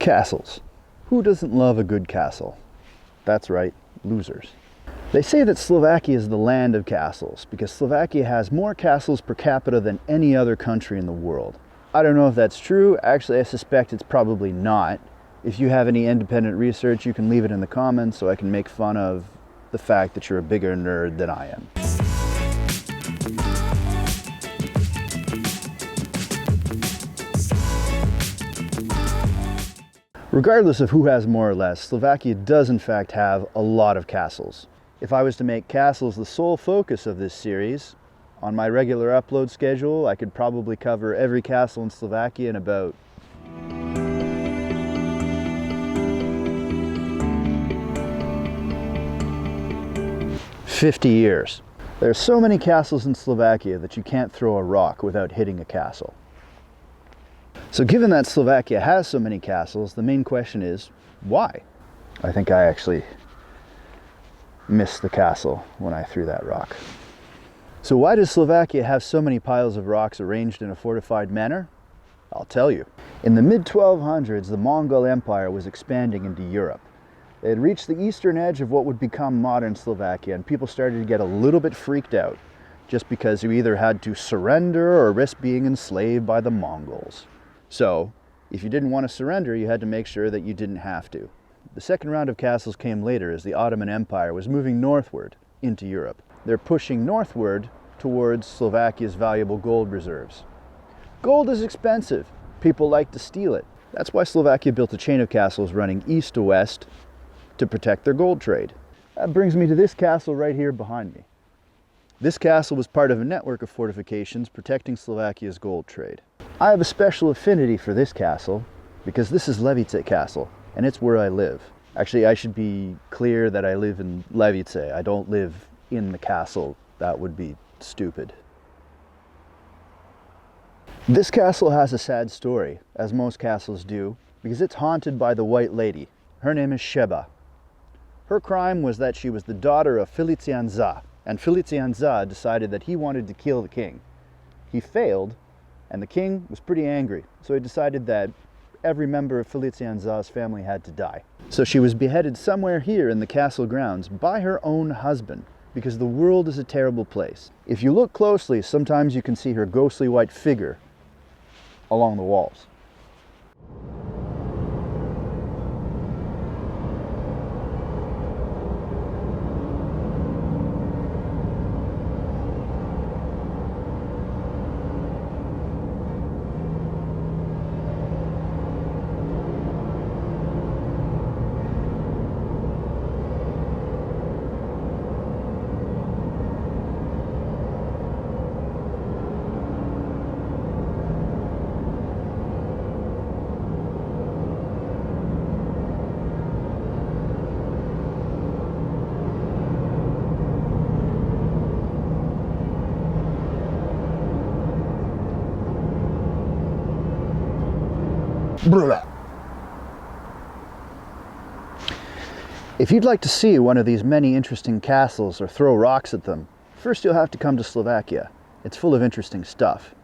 Castles. Who doesn't love a good castle? That's right, losers. They say that Slovakia is the land of castles because Slovakia has more castles per capita than any other country in the world. I don't know if that's true. Actually, I suspect it's probably not. If you have any independent research, you can leave it in the comments so I can make fun of the fact that you're a bigger nerd than I am. Regardless of who has more or less, Slovakia does in fact have a lot of castles. If I was to make castles the sole focus of this series, on my regular upload schedule, I could probably cover every castle in Slovakia in about 50 years. There are so many castles in Slovakia that you can't throw a rock without hitting a castle. So given that Slovakia has so many castles, the main question is, why? I think I actually missed the castle when I threw that rock. So why does Slovakia have so many piles of rocks arranged in a fortified manner? I'll tell you. In the mid-1200s, the Mongol Empire was expanding into Europe. They had reached the eastern edge of what would become modern Slovakia, and people started to get a little bit freaked out, just because you either had to surrender or risk being enslaved by the Mongols. So, if you didn't want to surrender, you had to make sure that you didn't have to. The second round of castles came later as the Ottoman Empire was moving northward into Europe. They're pushing northward towards Slovakia's valuable gold reserves. Gold is expensive. People like to steal it. That's why Slovakia built a chain of castles running east to west to protect their gold trade. That brings me to this castle right here behind me. This castle was part of a network of fortifications protecting Slovakia's gold trade. I have a special affinity for this castle because this is Levice Castle, and it's where I live. Actually, I should be clear that I live in Levice. I don't live in the castle. That would be stupid. This castle has a sad story, as most castles do, because it's haunted by the White Lady. Her name is Sheba. Her crime was that she was the daughter of Felician Za, and Felician Za decided that he wanted to kill the king. He failed, and the king was pretty angry, so he decided that every member of Felician Za's family had to die. So she was beheaded somewhere here in the castle grounds by her own husband, because the world is a terrible place. If you look closely, sometimes you can see her ghostly white figure along the walls. If you'd like to see one of these many interesting castles or throw rocks at them, first you'll have to come to Slovakia. It's full of interesting stuff.